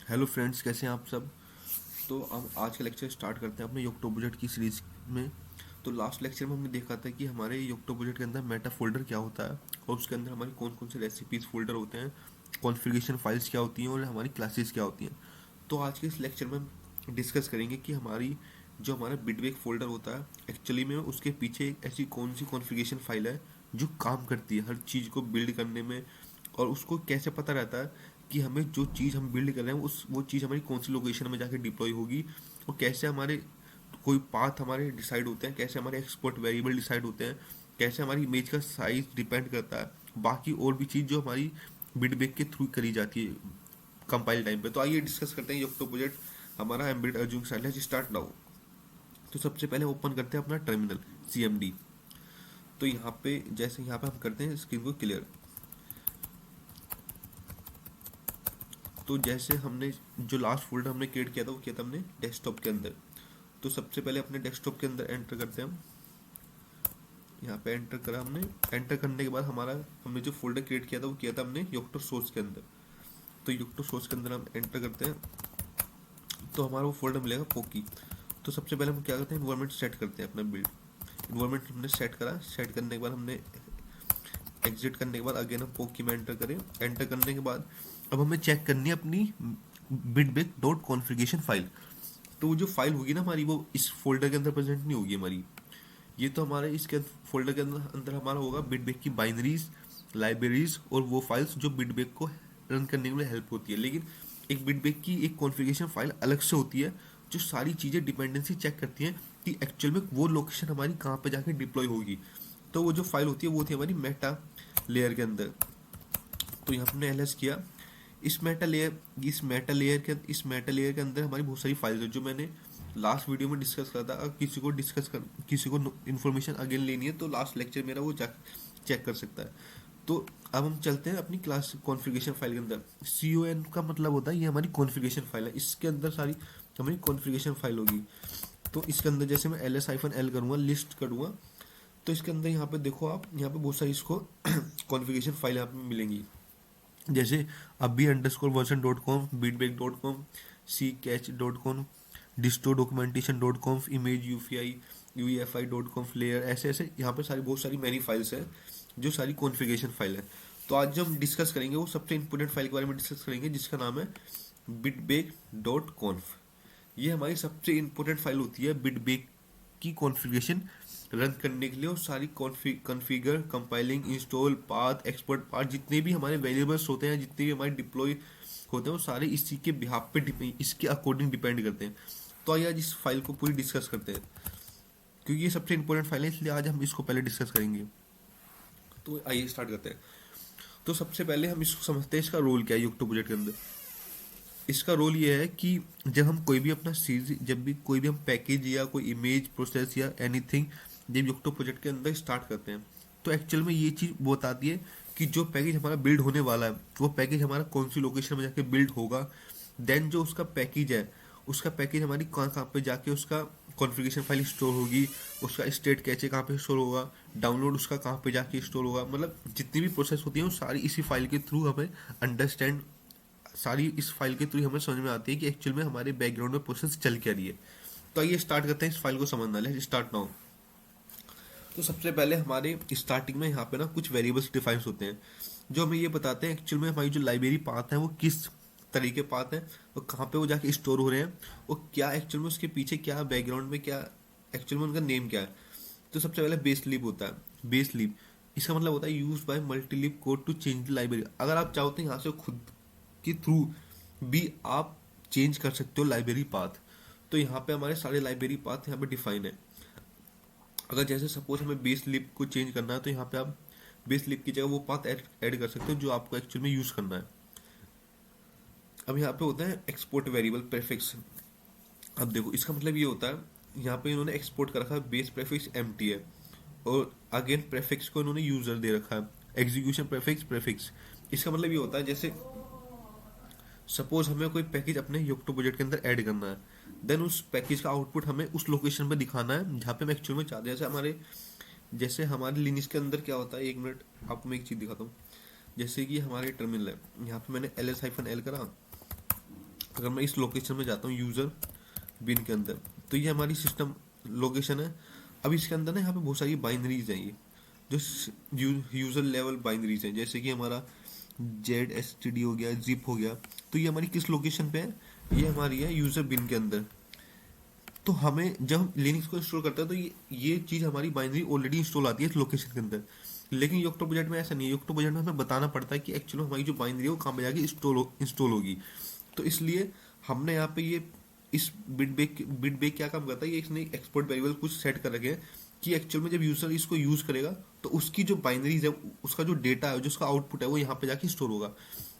Hello friends, कैसे हैं आप सब। तो हम आज का लेक्चर स्टार्ट करते हैं अपने योक्टोबुलेट की सीरीज में। तो लास्ट लेक्चर में हमने देखा था कि हमारे योक्टोबुलेट के अंदर मेटा फोल्डर क्या होता है और उसके अंदर हमारी कौन कौन से रेसिपीज फोल्डर होते हैं, कॉन्फ़िगरेशन फाइल्स क्या होती हैं और हमारी क्लासेस क्या होती हैं। तो आज के इस लेक्चर में हम डिस्कस करेंगे कि हमारी जो हमारा बिटवेक फोल्डर होता है एक्चुअली में उसके पीछे एक ऐसी कौन सी कॉन्फ़िगरेशन फाइल है जो काम करती है हर चीज़ को बिल्ड करने में, और उसको कैसे पता रहता है कि हमें जो चीज़ हम बिल्ड कर रहे हैं वो चीज़ हमारी कौन सी लोकेशन में जाके डिप्लॉय होगी, और कैसे हमारे कोई पाथ हमारे डिसाइड होते हैं, कैसे हमारे एक्सपोर्ट वेरिएबल डिसाइड होते हैं, कैसे हमारी इमेज का साइज डिपेंड करता है, बाकी और भी चीज़ जो हमारी बिटबेक के थ्रू करी जाती है कंपाइल टाइम पे। तो आइए डिस्कस करते हैं योक्टो प्रोजेक्ट हमारा एम्बेडेड अर्जुन स्टाइल है स्टार्ट नाउ। तो सबसे पहले ओपन करते हैं अपना टर्मिनल CMD। तो यहाँ पे जैसे यहाँ पे हम करते हैं स्क्रीन को क्लियर। तो जैसे हमने जो लास्ट फोल्डर हमने क्रिएट किया था वो किया था हमने डेस्कटॉप के अंदर। तो सबसे पहले अपने डेस्कटॉप के अंदर एंटर करते हैं हम। यहाँ पे एंटर करा हमने। एंटर करने के बाद हमारा हमने जो फोल्डर क्रिएट किया था वो किया था हमने योक्टो सोर्स के अंदर। तो योक्टो सोर्स के अंदर हम एंटर करते हैं तो हमारा वो फोल्डर मिलेगा पोकी। तो सबसे पहले हम क्या करते हैं, इन्वायरमेंट सेट करते हैं अपना बिल्ड। इन्वायरमेंट हमने सेट करा, सेट करने के बाद हमने एग्जिट करने के बाद अगेन हम पोकी में एंटर करें। एंटर करने के बाद अब हमें चेक करनी है अपनी बिटबेक डॉट कॉन्फ़िगरेशन फाइल। तो वो जो फाइल होगी ना हमारी, वो इस फोल्डर के अंदर प्रेजेंट नहीं होगी हमारी। ये तो हमारे इसके फोल्डर के अंदर हमारा होगा बिटबेक की बाइनरीज, लाइब्रेरीज और वो फाइल्स जो बिटबेक को रन करने में हेल्प होती है। लेकिन एक बिटबेक की एक कॉन्फ़िगरेशन फाइल अलग से होती है जो सारी चीज़ें डिपेंडेंसी चेक करती हैं कि एक्चुअल में वो लोकेशन हमारी कहाँ पे जाके डिप्लॉय होगी। तो वो जो फाइल होती है वो होती है हमारी मेटा लेयर के अंदर। तो यहाँ पे हमने एलएस किया। इस मेटा लेयर के अंदर हमारी बहुत सारी फाइल्स है जो मैंने लास्ट वीडियो में डिस्कस करा था। अगर किसी को इन्फॉर्मेशन अगेन लेनी है तो लास्ट लेक्चर मेरा वो चेक कर सकता है। तो अब हम चलते हैं अपनी क्लास कॉन्फ़िगरेशन फाइल के अंदर। CON का मतलब होता है ये हमारी कॉन्फ़िगरेशन फाइल है, इसके अंदर सारी हमारी कॉन्फ़िगरेशन फाइल होगी। तो इसके अंदर जैसे मैं ls-l करूँगा, लिस्ट करूँगा, तो इसके अंदर यहाँ पे देखो आप, यहाँ पे बहुत सारी इसको कॉन्फ़िगरेशन फाइल यहाँ पे मिलेंगी। जैसे अभी अंडरस्कोर वर्जन डॉट कॉम, बीटबेक डॉट कॉम, सी कैच डॉट कॉम, डिस्टो documentation dot com, image UEFI dot com, layer, ऐसे ऐसे यहाँ पे सारी बहुत सारी मैनी फाइल्स हैं जो सारी कॉन्फ़िगरेशन फाइल है। तो आज जो हम डिस्कस करेंगे वो सबसे इंपॉर्टेंट फाइल के बारे में डिस्कस करेंगे जिसका नाम है बिटबेक डॉट कॉन्फ। ये हमारी सबसे इंपॉर्टेंट फाइल होती है बिटबेक की कॉन्फ़िगरेशन रन करने के लिए, और सारी configure, compiling, install, path, export path, जितने भी हमारे वेरिएबल्स होते हैं, जितने भी हमारे डिप्लॉय होते हैं, वो सारे इसी के बिहाफ पे इसके अकॉर्डिंग डिपेंड करते हैं। तो आइए आज इस फाइल को पूरी डिस्कस करते हैं क्योंकि ये सबसे इंपॉर्टेंट फाइल है, इसलिए आज हम इसको पहले डिस्कस करेंगे। तो आइए स्टार्ट करते हैं। तो सबसे पहले हम इसको समझते हैं इसका रोल क्या है योक्टो प्रोजेक्ट के अंदर। इसका रोल ये है कि जब हम कोई भी अपना सीरीज, जब भी कोई भी हम पैकेज या कोई इमेज प्रोसेस या एनीथिंग जब योक्टो प्रोजेक्ट के अंदर स्टार्ट करते हैं तो एक्चुअल में ये चीज़ वो बताती है कि जो पैकेज हमारा बिल्ड होने वाला है वो पैकेज हमारा कौन सी लोकेशन में जाके बिल्ड होगा। देन जो उसका पैकेज है, उसका पैकेज हमारी कहाँ कहाँ पे जाके उसका कॉन्फ़िगरेशन फाइल स्टोर होगी, उसका स्टेट कैचे कहाँ पे स्टोर होगा, डाउनलोड उसका कहाँ पे जाके स्टोर होगा। मतलब जितनी भी प्रोसेस होती है वो सारी इसी फाइल के थ्रू हमें अंडरस्टैंड, सारी इस फाइल के थ्रू हमें समझ में आती है कि एक्चुअल में हमारे बैकग्राउंड में प्रोसेस चल क्या रही है। तो आइए स्टार्ट करते हैं इस फाइल को समझना। Let's start now. तो सबसे पहले हमारे स्टार्टिंग में यहाँ पे ना कुछ वेरिएबल्स डिफाइन होते हैं जो हमें ये बताते हैं एक्चुअल में हमारी जो लाइब्रेरी पाथ है वो किस तरीके पाथ है और कहाँ पे वो जाके स्टोर हो रहे हैं, और क्या एक्चुअल में उसके पीछे क्या बैकग्राउंड में क्या एक्चुअल में उनका नेम क्या है। तो सबसे पहले बेस लीव होता है। बेस लीव इसका मतलब होता है use by multi leave code to change the library. अगर आप चाहते हैं यहाँ से खुद के थ्रू भी आप चेंज कर सकते हो लाइब्रेरी पाथ। तो यहाँ पे हमारे सारे लाइब्रेरी पाथ यहाँ पे डिफाइन है। अगर जैसे सपोज हमें बेस लिप को चेंज करना है तो यहाँ पे आप बेस लिप की जगह वो पाथ ऐड कर सकते हो जो आपको एक्चुअल में यूज करना है। अब यहाँ पे होता है एक्सपोर्ट वेरिएबल प्रेफिक्स। अब देखो इसका मतलब ये होता है यहाँ पे इन्होंने एक्सपोर्ट कर रखा है बेस प्रेफिक्स एम्प्टी है, और अगेन प्रेफिक्स को इन्होंने यूजर दे रखा है एग्जीक्यूशन प्रेफिक्स प्रेफिक्स। इसका मतलब ये होता है जैसे सपोज हमें कोई पैकेज अपने योक्टो प्रोजेक्ट के अंदर ऐड करना है, देन उस पैकेज का आउटपुट हमें उस लोकेशन पे दिखाना है जहाँ पे हम एक्चुअल में चाहते हैं। जैसे हमारे लिनक्स के अंदर क्या होता है, एक मिनट आपको मैं एक चीज़ दिखाता हूँ। जैसे कि हमारे टर्मिनल है, यहाँ पे मैंने ls-l करा, अगर मैं इस लोकेशन में जाता हूँ यूज़र बिन के अंदर, तो ये हमारी सिस्टम लोकेशन है। अब इसके अंदर ना यहाँ पे बहुत सारी बाइनरीज हैं, ये जो यूज़र लेवल बाइनरीज हैं, जैसे कि हमारा ZSTD हो गया, जिप हो गया। तो ये हमारी किस लोकेशन पे है, ये हमारी है यूज़र बिन के अंदर। तो हमें जब हम लिनक्स को इंस्टॉल करते हैं तो ये चीज़ हमारी बाइनरी ऑलरेडी इंस्टॉल आती है इस लोकेशन के अंदर। लेकिन योक्टो प्रोजेक्ट में ऐसा नहीं है, योक्टो प्रोजेक्ट में हमें बताना पड़ता है कि एक्चुअली हमारी जो बाइनरी है वो कहाँ पे जाके इंस्टॉल होगी। तो इसलिए हमने यहाँ पे ये इस बिटबेक क्या काम करता है, ये इसने एक्सपोर्ट वेरिएबल कुछ सेट कर रखे हैं कि एक्चुअल में जब यूजर इसको यूज करेगा तो उसकी जो बाइनरीज है, उसका जो डेटा है, जो उसका आउटपुट है, वो यहाँ पे जाके स्टोर होगा।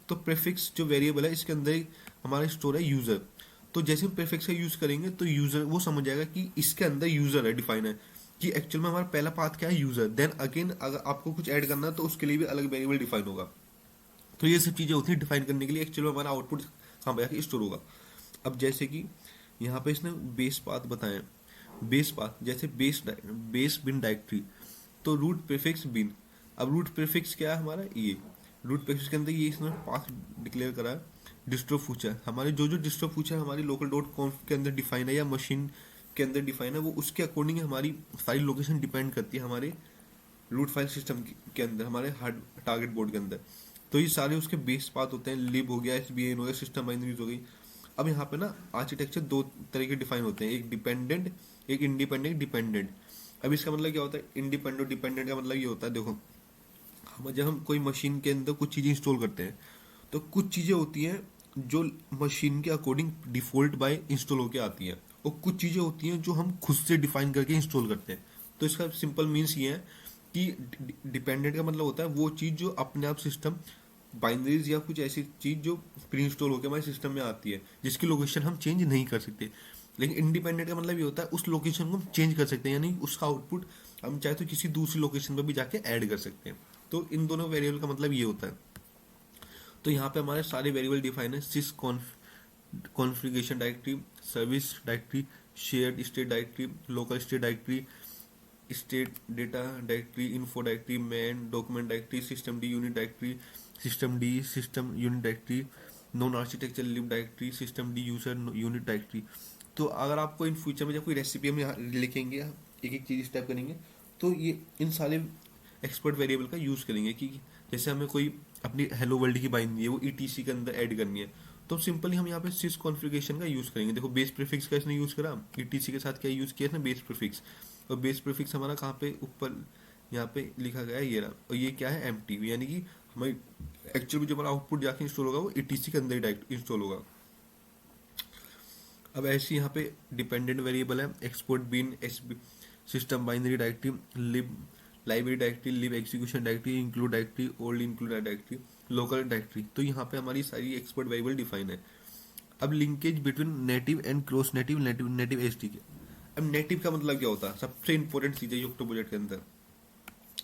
तो प्रीफिक्स जो वेरिएबल है इसके अंदर हमारा स्टोर है यूजर। तो जैसे हम प्रीफिक्स का यूज करेंगे तो यूजर वो समझ जाएगा कि इसके अंदर यूजर है, डिफाइन है कि एक्चुअल में हमारा पहला पाथ क्या है, यूजर। देन अगेन अगर आपको कुछ ऐड करना है तो उसके लिए भी अलग वेरिएबल डिफाइन होगा। तो ये सब चीजें होती हैं डिफाइन करने के लिए एक्चुअल में हमारा आउटपुट कहाँ पे जाके स्टोर होगा। अब जैसे कि यहाँ पे इसने बेस पाथ बताया, बेस पाथ जैसे बेस बिन डायरेक्टरी, तो रूट प्रीफिक्स बिन। अब रूट प्रीफिक्स क्या है हमारा, ये रूट प्रीफिक्स के अंदर ये इसने पाथ डिक्लेयर करा है। डिस्ट्रो फ्यूचर हमारे जो डिस्ट्रो फ्यूचर हमारी लोकल डॉट कॉन्फ के अंदर डिफाइन है या मशीन के अंदर डिफाइन है, वो उसके अकॉर्डिंग हमारी सारी लोकेशन डिपेंड करती है हमारे रूट फाइल सिस्टम के अंदर, हमारे हार्ड टारगेट बोर्ड के अंदर। तो ये सारे उसके बेस पाथ होते हैं, लिब हो गया, SBN हो गया, सिस्टम बाइनरीज हो गई। अब यहाँ पे ना आर्किटेक्चर दो तरह के डिफाइन होते हैं, एक डिपेंडेंट, एक इंडिपेंडेंट डिपेंडेंट। अब इसका मतलब क्या होता है, इंडिपेंडेंट डिपेंडेंट का मतलब ये होता है, देखो हम जब हम कोई मशीन के अंदर कुछ चीज़ें इंस्टॉल करते हैं तो कुछ चीज़ें होती हैं जो मशीन के अकॉर्डिंग डिफॉल्ट बाय इंस्टॉल होके आती हैं, और कुछ चीज़ें होती हैं जो हम खुद से डिफाइन करके इंस्टॉल करते हैं। तो इसका सिंपल मीन्स ये है कि डिपेंडेंट का मतलब होता है वो चीज़ जो अपने आप सिस्टम बाइनरीज या कुछ ऐसी चीज़ जो प्री इंस्टॉल होकर हमारे सिस्टम में आती है, जिसकी लोकेशन हम चेंज नहीं कर सकते। लेकिन इंडिपेंडेंट का मतलब ये होता है उस लोकेशन को हम चेंज कर सकते हैं, यानी उसका आउटपुट हम चाहे तो किसी दूसरी लोकेशन पर भी जाके ऐड कर सकते हैं। तो इन दोनों वेरिएबल का मतलब ये होता है। तो यहाँ पे हमारे सारे वेरिएबल डिफाइन है, sys configuration directory, service directory, shared state directory, local state directory, state data directory, info directory, man document directory, system D unit directory, system D system unit directory, non architecture lib directory, system D user unit directory. तो अगर आपको in future में जब कोई recipe हम यहाँ लिखेंगे, एक एक चीज़ स्टेप करेंगे, तो ये इन सारे एक्सपर्ट वेरिएबल का यूज़ करेंगे कि जैसे हमें कोई अपनी हेलो वर्ल्ड की बाइनरी है वो ETC के अंदर ऐड करनी है, तो सिंपली हम यहाँ पे सिस कॉन्फ़िगरेशन का यूज़ करेंगे। देखो बेस प्रीफिक्स का इसने यूज़ करा, ETC के साथ क्या यूज़ किया इसने, बेस प्रीफिक्स। और बेस प्रीफिक्स हमारा कहाँ पे, ऊपर यहाँ पे लिखा गया है, ये रहा। और ये क्या है, एम्प्टी, यानी कि हमारी एक्चुअल में जो हमारा आउटपुट जाके इंस्टॉल होगा वो ETC के अंदर ही डायरेक्ट इंस्टॉल होगा। अब ऐसे यहाँ पे डिपेंडेंट वेरिएबल है, export bin, system binary directory, lib library directory, lib execution directory, include directory, old include directory, local directory. तो यहाँ पे हमारी सारी एक्सपोर्ट वेरिएबल डिफाइन है। अब linkage between native and cross native, native HTTP। अब native का मतलब क्या होता है, सबसे इंपॉर्टेंट चीज़ है योक्टो प्रोजेक्ट के अंदर।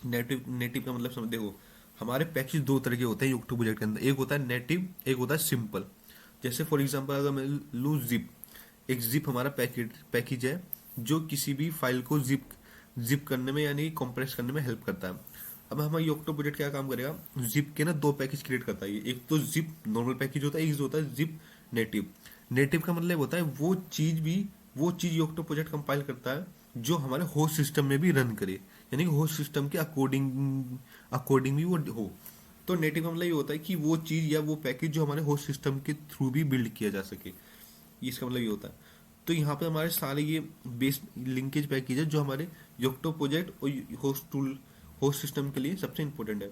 नेटिव का मतलब समझ, देखो हमारे पैकेज दो तरह के होते हैं योक्टो प्रोजेक्ट के अंदर, एक होता है नेटिव, एक होता है सिंपल। जैसे फॉर एग्जांपल अगर मैं लूँ जिप, एक जिप हमारा पैकेज है जो किसी भी फाइल को जिप करने में यानी कंप्रेस करने में हेल्प करता है। अब हमारा योक्टो प्रोजेक्ट क्या काम करेगा, जिप के ना दो पैकेज क्रिएट करता है। एक तो जिप नॉर्मल पैकेज होता है, एक जो होता है जिप नेटिव। नेटिव का मतलब होता है वो चीज योक्टो प्रोजेक्ट कंपाइल करता है जो हमारे होस्ट सिस्टम में भी रन करे, यानी कि होस्ट सिस्टम के अकॉर्डिंग भी वो हो। तो नेटिव का मतलब ये होता है कि वो चीज या वो पैकेज जो हमारे होस्ट सिस्टम के थ्रू भी बिल्ड किया जा सके, इसका मतलब ये होता है। तो यहाँ पे हमारे सारे ये बेस लिंकेज पैकेज है जो हमारे योक्टो प्रोजेक्ट और होस्ट सिस्टम के लिए सबसे इंपॉर्टेंट है।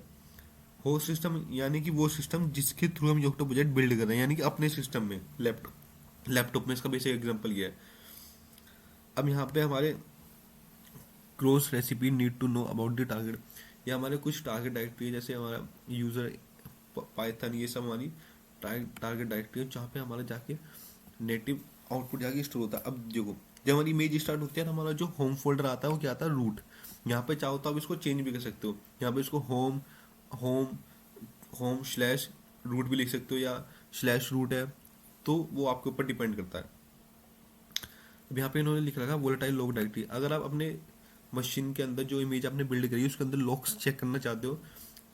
होस्ट सिस्टम यानी कि वो सिस्टम जिसके थ्रू हम योक्टो प्रोजेक्ट बिल्ड कर रहे हैं, यानी कि अपने सिस्टम में, लैपटॉप में, इसका बेसिक एग्जांपल ये है। अब यहाँ पे हमारे cross recipe need to know about the target, या हमारे कुछ टारगेट डायरेक्टरी है, जैसे हमारा यूजर पाइथन, ये सब हमारी टारगेट डायरेक्टरी है जहाँ पे हमारा जाके नेटिव आउटपुट जाके स्टोर होता है। अब देखो जब हमारी इमेज स्टार्ट होती है ना, हमारा जो होम फोल्डर आता है वो क्या आता है, रूट। यहाँ पे चाहो तो आप इसको चेंज भी कर सकते हो, यहाँ पे इसको home home home slash root भी लिख सकते हो, या स्लैश रूट है, तो वो आपके ऊपर डिपेंड करता है। अब यहाँ पे इन्होंने लिख रखा वोलेटाइल लॉग डायरेक्टरी। अगर आप अपने मशीन के अंदर जो इमेज आपने बिल्ड करी है उसके अंदर लॉग्स चेक करना चाहते हो,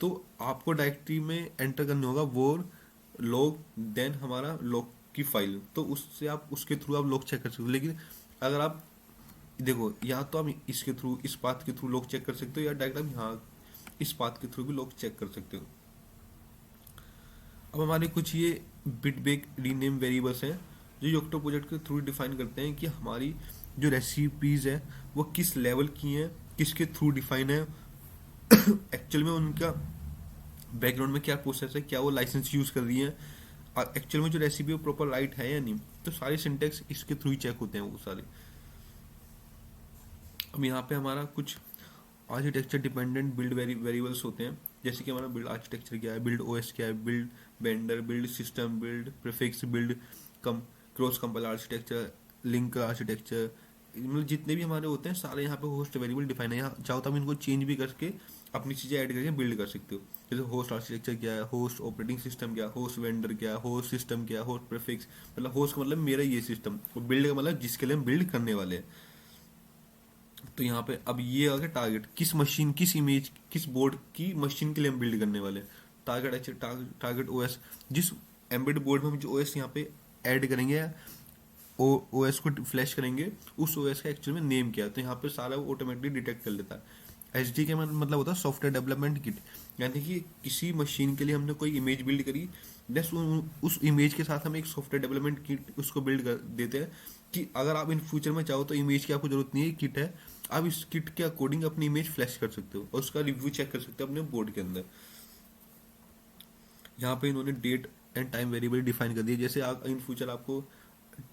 तो आपको डायरेक्टरी में एंटर करना होगा वो लॉग, देन हमारा लॉग की फाइल, तो उससे आप उसके थ्रू आप लॉक चेक कर सकते हो। लेकिन अगर आप देखो, या तो आप इसके थ्रू, इस पाथ के थ्रू लॉक चेक कर सकते हो, या डायरेक्ट आप यहाँ इस पाथ के थ्रू भी लॉक चेक कर सकते हो। अब हमारे कुछ ये बिटबेक रीनेम वेरिएबल्स हैं जो योक्टो प्रोजेक्ट के थ्रू डिफाइन करते हैं कि हमारी जो रेसिपीज है वो किस लेवल की हैं, किसके थ्रू डिफाइन है, एक्चुअल में उनका बैकग्राउंड में क्या प्रोसेस है, क्या वो लाइसेंस यूज कर रही है, और एक्चुअल में जो रेसिपी वो प्रॉपर राइट है या नहीं। तो सारे सिंटेक्स इसके थ्रू ही चेक होते हैं वो सारे। अब यहाँ पे हमारा कुछ आर्किटेक्चर डिपेंडेंट बिल्ड वेरिएबल्स होते हैं, जैसे कि हमारा बिल्ड आर्किटेक्चर क्या है, बिल्ड ओएस क्या है, build vendor, build system, build prefix, build cum cross compiler architecture, link architecture, मतलब जितने भी हमारे होते हैं सारे यहाँ पे होस्ट वेरिएबल डिफाइन है। यहाँ चाहो तो हम इनको चेंज भी करके अपनी चीज़ें ऐड करके बिल्ड कर सकते हो। जैसे होस्ट आर्किटेक्चर क्या है, होस्ट ऑपरेटिंग सिस्टम क्या है, होस्ट वेंडर क्या है, होस्ट सिस्टम क्या है, होस्ट प्रीफिक्स, मतलब होस्ट का मतलब मेरा ये सिस्टम, और बिल्ड का मतलब जिसके लिए हम बिल्ड करने वाले हैं। तो यहाँ पे अब ये आ गया टारगेट, किस मशीन, किस इमेज, किस बोर्ड की मशीन के लिए हम बिल्ड करने वाले हैं। टारगेट अच्छा, टारगेट ओएस, जिस एम्बेडेड बोर्ड में हम जो ओएस यहाँ पे ऐड करेंगे, ओएस को फ्लैश करेंगे, उस ओएस का एक्चुअल में नेम क्या है, तो यहाँ पे सारा वो ऑटोमेटिकली डिटेक्ट कर लेता है। एच डी का मतलब होता है सॉफ्टवेयर डेवलपमेंट किट, यानी कि किसी मशीन के लिए हमने कोई इमेज बिल्ड करी, बस उस इमेज के साथ हम एक सॉफ्टवेयर डेवलपमेंट किट उसको बिल्ड कर देते हैं कि अगर आप इन फ्यूचर में चाहो तो इमेज की आपको जरूरत नहीं है, किट है, आप इस किट के अकॉर्डिंग अपनी इमेज फ्लैश कर सकते हो और उसका रिव्यू चेक कर सकते हो अपने बोर्ड के अंदर। यहाँ पे इन्होंने date and time variable define कर दिया, जैसे आप इन फ्यूचर आपको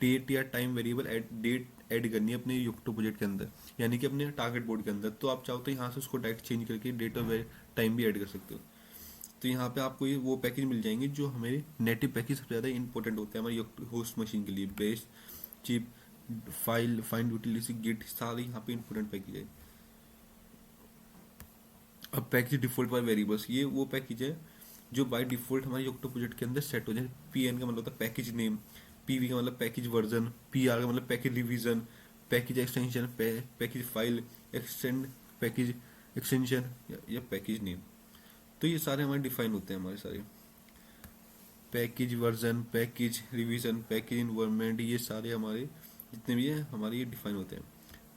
डेट या टाइम वेरिएबल डेट ऐड करनी है अपने युक्टो प्रोजेक्ट के अंदर, यानी कि अपने टारगेट बोर्ड के अंदर, तो आप चाहो तो यहाँ से उसको डायरेक्ट चेंज करके डेट और टाइम भी ऐड कर सकते हो। तो यहाँ पे आपको ये वो पैकेज मिल जाएंगे जो हमारे नेटिव पैकेज सबसे ज़्यादा इंपॉर्टेंट होते हैं हमारी होस्ट मशीन के लिए। Base, chip, file, find utility, git, सारे यहाँ पे इंपॉर्टेंट पैकेज है। अब पैकेज डिफॉल्ट बाय वेरिएबल्स, ये वो पैकेज है जो बाय डिफॉल्ट हमारे योक्टो प्रोजेक्ट के अंदर सेट हो जाए। पीएन का मतलब होता है पैकेज नेम, पीवी का मतलब पैकेज वर्जन, पीआर का मतलब package revision, package extension, package file, extend package extension या पैकेज नेम। तो ये सारे हमारे डिफाइन होते हैं, हमारे सारे package version, package revision, package environment, ये सारे हमारे जितने भी है हमारे ये डिफाइन होते हैं।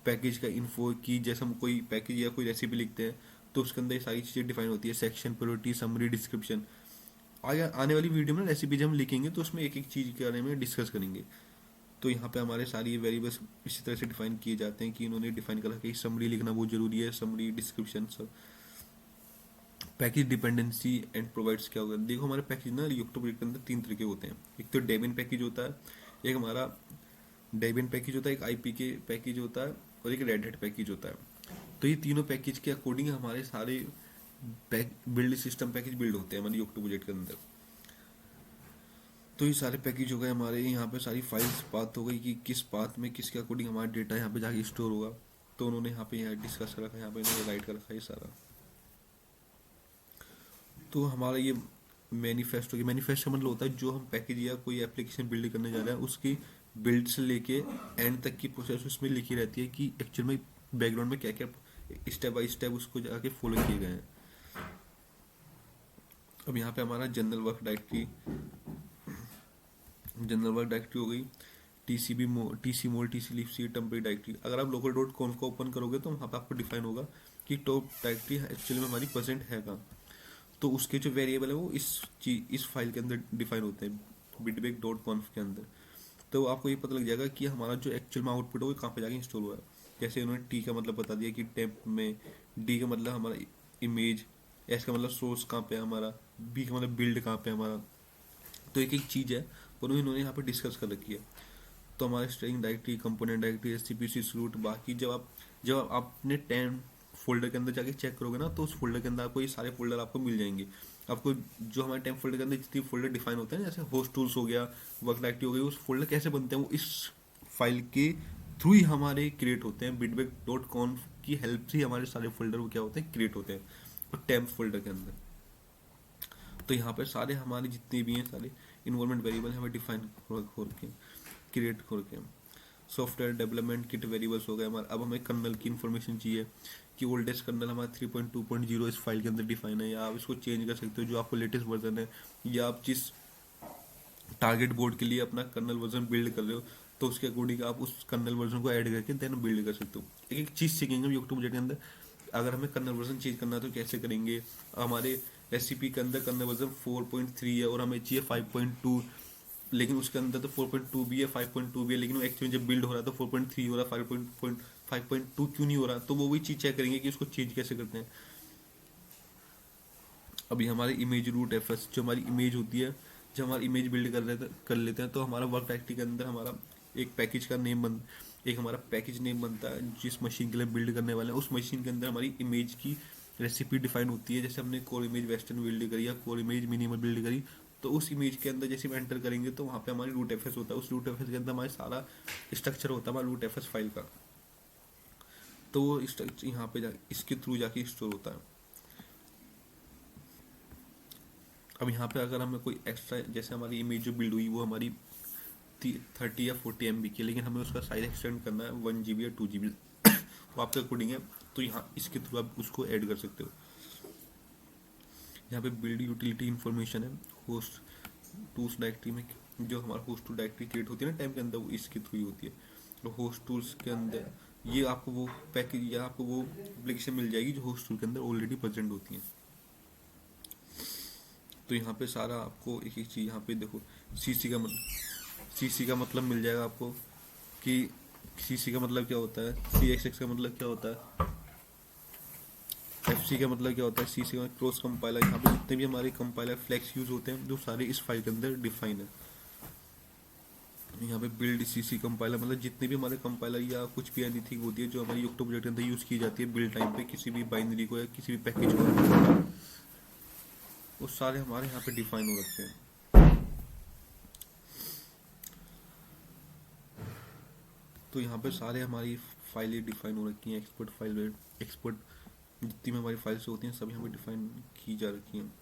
पैकेज का इन्फो की, जैसे हम कोई पैकेज या कोई रेसिपी लिखते हैं तो उसके अंदर ये सारी चीज़ें डिफाइन होती है, सेक्शन, प्रायोरिटी, समरी, डिस्क्रिप्शन। आगे आने वाली वीडियो में रेसिपी जब हम लिखेंगे तो उसमें एक एक चीज़ के बारे में डिस्कस करेंगे। तो यहाँ पे हमारे सारी ये वेरिएबल्स इसी तरह से डिफाइन किए जाते हैं कि इन्होंने डिफाइन करा कि समरी लिखना बहुत जरूरी है, समरी, डिस्क्रिप्शन सब। पैकेज डिपेंडेंसी एंड प्रोवाइड्स क्या होगा, देखो हमारे पैकेज ना युक्टो प्रोजेक्ट के अंदर तीन तरीके होते हैं। एक तो डेबिन पैकेज होता है, एक हमारा डेबिन पैकेज होता है, एक आईपी के पैकेज होता है, और एक रेड हैट पैकेज होता है। तो ये तीनों पैकेज के अकॉर्डिंग हमारे सारे बिल्ड सिस्टम पैकेज बिल्ड होते हैं हमारे युक्टो प्रोजेक्ट के अंदर। तो ये सारे पैकेज हो गए हमारे, यहाँ पे सारी फाइल्स पाथ हो गई कि किस पाथ में किसके अकॉर्डिंग हमारा डेटा यहाँ पे जाके स्टोर होगा। तो उन्होंने यहाँ पे डिस्कस कर रखा है, यहाँ पे इन्होंने राइट कर रखा है ये सारा। तो हमारा ये मैनिफेस्टो, मैनिफेस्ट का मतलब होता है जो हम पैकेज या कोई एप्लीकेशन बिल्ड करने जा रहे हैं उसकी बिल्ड से लेके एंड तक की प्रोसेस उसमें लिखी रहती है कि एक्चुअल में बैकग्राउंड में क्या क्या स्टेप बाय स्टेप उसको जाके फॉलो किए गए हैं। अब यहाँ पे हमारा general work directory, general work directory हो गई, TCB TC mode, TC list, temporary directory. अगर आप लोकल डॉट कॉन्फ को ओपन करोगे तो वहाँ पे आपको डिफाइन होगा कि टॉप डायरेक्टरी एक्चुअली में हमारी प्रेजेंट है कहाँ। तो उसके जो वेरिएबल है वो इस फाइल के अंदर डिफाइन होते हैं बिटबेक डॉट कॉन्फ के अंदर। तो आपको ये पता लग जाएगा कि हमारा जो एक्चुअल में आउटपुट है वो कहाँ पे जाके इंस्टॉल हुआ है। जैसे उन्होंने टी का मतलब बता दिया कि टेम्प में, डी का मतलब हमारा इमेज, एस का मतलब सोर्स कहाँ पे है हमारा, बी का मतलब बिल्ड कहाँ पे है हमारा। तो एक एक चीज़ है और इन्होंने यहाँ पे डिस्कस कर रखी है। तो हमारे string directory, component directory, SCPC root, बाकी जब आप अपने 10 फोल्डर के अंदर जाके चेक करोगे ना तो उस फोल्डर के अंदर आपको ये सारे फोल्डर आपको मिल जाएंगे। आपको जो हमारे 10 फोल्डर के अंदर जितनी फोल्डर डिफाइन होते हैं जैसे होस्ट टूल्स हो गया, वर्क डायरेक्टरी हो गई, उस फोल्डर कैसे बनते हैं वो इस फाइल के थ्रू ही हमारे क्रिएट होते हैं। बिटबेक डॉट कॉन्फ की हेल्प से ही हमारे सारे फोल्डर वो क्या होते हैं क्रिएट होते हैं और टेम्प फोल्डर के अंदर। तो यहाँ पर सारे हमारे जितने भी हैं सारे इन्वॉल्वमेंट वेरिएबल हमें डिफाइन हो के क्रिएट हो के। सॉफ्टवेयर डेवलपमेंट किट वेरिएबल्स हो गए हमारे। अब हमें कर्नल की इन्फॉर्मेशन चाहिए कि ओल्डेस्ट कर्नल हमारा 3.2.0 इस फाइल के अंदर डिफाइन है, या आप इसको चेंज कर सकते हो जो आपको लेटेस्ट वर्जन है, या आप जिस टारगेट बोर्ड के लिए अपना कर्नल वर्जन बिल्ड कर रहे हो, तो उसके अकॉर्डिंग आप उस कर्नल वर्जन को ऐड करके देन बिल्ड कर सकते हो। एक एक चीज़ सीखेंगे यूट्यूब प्रोजेक्ट के अंदर। अगर हमें कर्नल वर्जन चेंज करना है तो कैसे करेंगे, हमारे रेसिपी के अंदर कर्नल वर्जन 4.3 है और हमें चाहिए 5.2, लेकिन उसके अंदर तो 4.2 भी है, 5.2 भी है, लेकिन एक्चुअली जब बिल्ड हो रहा है तो 4.3 हो रहा है, 5.2 क्यों नहीं हो रहा, तो वो भी चीज़ चेक करेंगे कि उसको चेंज कैसे करते हैं। अभी हमारे इमेज रूट एफएस, जो हमारी इमेज होती है, जब हमारी इमेज बिल्ड कर लेते हैं तो हमारा वर्क डायरेक्टरी के अंदर हमारा एक पैकेज का नेम बन एक हमारा पैकेज नेम बनता है जिस मशीन के लिए बिल्ड करने वाले हैं। उस मशीन के अंदर हमारी इमेज की रेसिपी डिफाइन होती है। जैसे हमने कोर इमेज वेस्टर्न बिल्ड करी या कोर इमेज मिनिमल बिल्ड करी, तो उस इमेज के अंदर जैसे हम एंटर करेंगे तो वहाँ पे हमारी रूट एफएस होता है। उस रूट एफएस के अंदर हमारा सारा स्ट्रक्चर होता है हमारा रूट एफएस फाइल का। तो वो स्ट्रक्चर यहाँ पे इसके थ्रू जाके स्टोर होता है। अब यहाँ पे अगर हमें कोई एक्स्ट्रा, जैसे हमारी इमेज जो बिल्ड हुई वो हमारी 30 या 40 MB की, लेकिन हमें उसका साइज एक्सटेंड करना है 1 GB या 2 GB, वो आपके अकॉर्डिंग है। तो यहाँ इसके थ्रू आप उसको ऐड कर सकते हो। यहाँ पे बिल्ड यूटिलिटी इन्फॉर्मेशन है होस्ट टूल्स डायरेक्टरी में, जो हमारा होस्ट टूल डायरेक्टरी क्रिएट होती है ना टाइम के अंदर, वो इसके थ्रू ही होती है। तो होस्ट टूल्स के अंदर ये आपको वो पैकेज या आपको वो एप्लीकेशन मिल जाएगी जो होस्ट टूल के अंदर ऑलरेडी प्रेजेंट होती है। तो यहाँ पे सारा आपको एक एक चीज़ यहाँ पे देखो, सीसी का मतलब मिल जाएगा आपको कि सीसी का मतलब क्या होता है, CXX का मतलब क्या होता है, FC का मतलब क्या होता है, CC का क्रॉस कंपाइलर। यहाँ पे जितने भी हमारे कंपाइलर फ्लैग्स यूज होते हैं जो सारे इस फाइल के अंदर डिफाइन है। यहाँ पे बिल्ड CC कंपाइलर मतलब जितने भी हमारे कंपाइलर या कुछ भी एनीथिंग होती है जो हमारी यूट्यूब प्रोजेक्ट के अंदर यूज की जाती है बिल्ड टाइम पे, किसी भी बाइनरी को या किसी भी पैकेज को, वो सारे हमारे यहाँ पे डिफाइन हो रखे हैं। तो यहाँ पे सारे हमारी फाइलें डिफाइन हो रखी हैं। एक्सपर्ट फाइल, एक्सपर्ट जितनी भी हमारी फाइल्स होती हैं सभी हमें डिफाइन की जा रखी हैं।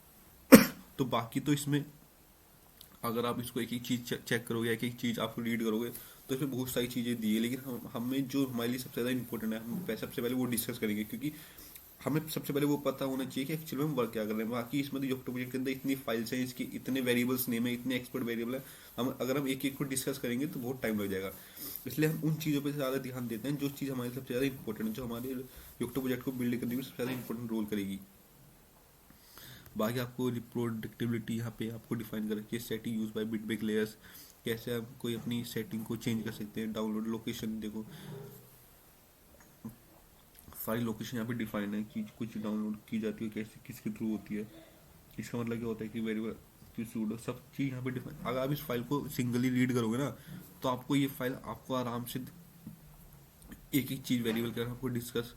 तो बाकी तो इसमें अगर आप इसको एक एक चीज़ चेक करोगे, एक एक चीज़ आपको रीड करोगे, तो इसमें बहुत सारी चीज़ें दी है, लेकिन हमें जो हमारे लिए सबसे ज़्यादा इंपॉर्टेंट है हम सबसे पहले वो डिस्कस करेंगे, क्योंकि हमें सबसे पहले वो पता होना चाहिए कि एक्चुअली में हम वर्क क्या कर रहे हैं। बाकी इसमें तो यूट्यूब प्रोजेक्ट के अंदर इतनी फाइल्स हैं, इसकी इतने वेरिएबल्स नेम है, इतने एक्सपर्ट वेरिएबल है, अगर हम एक एक को डिस्कस करेंगे तो बहुत टाइम लग जाएगा। इसलिए हम उन चीज़ों पर ज़्यादा ध्यान देते हैं जो चीज़ हमारे सबसे ज़्यादा इंपॉर्टेंट है, जो हमारे यूट्यूब प्रोजेक्ट को बिल्ड करने में सबसे ज़्यादा इंपॉर्टेंट रोल करेगी। बाकी आपको रिप्रोडक्टिबिलिटी यहाँ पे आपको डिफाइन कर रखी है। सेटिंग यूज बाय बिटबेक लेयर्स, कैसे आप कोई अपनी सेटिंग को चेंज कर सकते हैं। डाउनलोड लोकेशन देखो, सारी लोकेशन यहाँ पे डिफाइन है कि कुछ डाउनलोड की जाती है कैसे किसके थ्रू होती है। इसका मतलब क्या होता है कि वेरिएबल की सूडो सब चीज़ यहाँ पे डिफाइन। अगर आप इस फाइल को सिंगली रीड करोगे ना तो आपको ये फाइल आपको आराम से एक एक चीज़ वेरिएबल कर आपको डिस्कस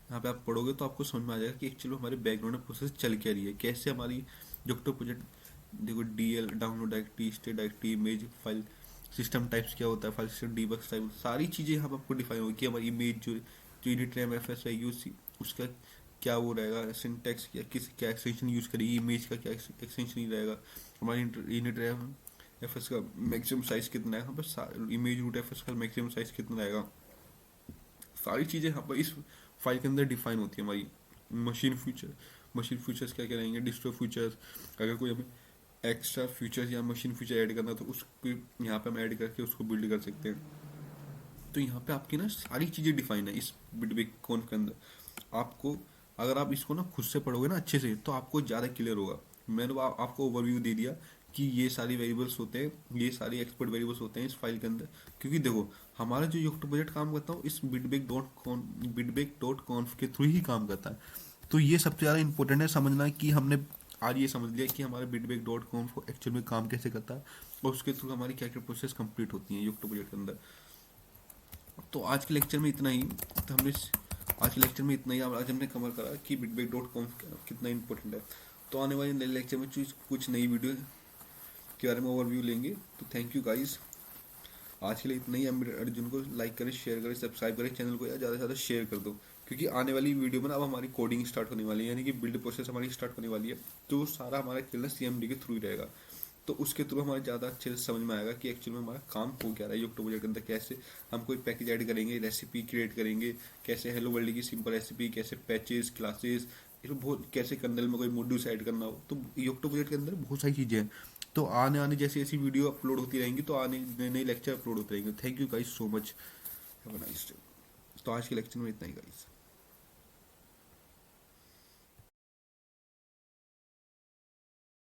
यहाँ पे आप पढ़ोगे तो आपको समझ में आ जाएगा कि एक्चुअली हमारे बैकग्राउंड में प्रोसेस चल क्या रही है, कैसे हमारी जोक्टो प्रोजेक्ट देखो DL download directory, state directory, image file system types क्या होता है, फाइल सिस्टम डीबग टाइप, सारी चीज़ें यहाँ पे आपको डिफाइन होगी कि हमारी इमेज जो यूनिट रैम FS है यूज उसका क्या वो रहेगा, सिंटैक्स क्या एक्सटेंशन यूज करेगी, इमेज का क्या एक्सटेंशन ही रहेगा, हमारी यूनिट रैम FS का मैक्सिमम साइज कितना है, यहाँ पर इमेज रूट FS का मैक्सिमम साइज कितना रहेगा, सारी चीज़ें यहाँ पर इस फाइल के अंदर डिफाइन होती है। हमारी मशीन फीचर्स क्या क्या रहेंगे, डिस्ट्रो फीचर्स, अगर कोई हमें एक्स्ट्रा फीचर्स या मशीन फीचर ऐड करना तो उसको यहाँ पे हम ऐड करके उसको बिल्ड कर सकते हैं। तो यहाँ पे आपकी ना सारी चीज़ें डिफाइन है इस बिटबेक कॉन्फ के अंदर। आपको अगर आप इसको ना खुद से पढ़ोगे ना अच्छे से तो आपको ज़्यादा क्लियर होगा। मैंने तो आपको ओवरव्यू दे दिया कि ये सारी वेरिएबल्स होते हैं, ये सारी एक्सपर्ट वेरिएबल्स होते हैं इस फाइल के अंदर। क्योंकि देखो हमारा जो यूट्यूब प्रोजेक्ट काम करता है इस बिटबेक.कॉन्फ के थ्रू ही काम करता है। तो ये सबसे ज़्यादा इंपॉर्टेंट है समझना कि हमने आज ये समझ लिया कि हमारे बिटबेक.कॉन्फ एक्चुअल में काम कैसे करता है और उसके थ्रू हमारी क्या क्या प्रोसेस कंप्लीट होती हैं यूट्यूब प्रोजेक्ट के अंदर। तो आज के लेक्चर में इतना ही। तो हमने आज के लेक्चर में इतना ही आज हमने कवर करा कि बिटबेक.कॉन्फ कितना इंपॉर्टेंट है। तो आने वाले लेक्चर में कुछ नई वीडियो के बारे में ओवरव्यू लेंगे। तो थैंक यू गाइस, आज के लिए इतना ही। अर्जुन को लाइक करें, शेयर करें, सब्सक्राइब करें चैनल को, या ज़्यादा से ज़्यादा शेयर कर दो, क्योंकि आने वाली वीडियो में ना अब हमारी कोडिंग स्टार्ट होने वाली है, यानी कि बिल्ड प्रोसेस हमारी स्टार्ट होने वाली है। तो सारा हमारा खेलना CMD के थ्रू ही रहेगा। तो उसके थ्रू हमारे ज़्यादा अच्छे से समझ में आएगा कि एक्चुअली में हमारा काम हो क्या रहा है यूट्यूब प्रोजेक्ट के अंदर। कैसे हम कोई पैकेज ऐड करेंगे, रेसिपी क्रिएट करेंगे, कैसे हेलो वर्ल्ड की सिंपल रेसिपी, कैसे पैचेस, क्लासेस, इसमें बहुत कैसे कर्नल में कोई मॉड्यूल्स ऐड करना हो। तो यूट्यूब प्रोजेक्ट के अंदर बहुत सारी चीज़ें हैं तो आने आने जैसी ऐसी वीडियो अपलोड होती रहेंगी, तो आने नए नए लेक्चर अपलोड होते रहेंगे। Thank you guys so much, have a nice day. तो आज के लेक्चर में इतना ही गाइस।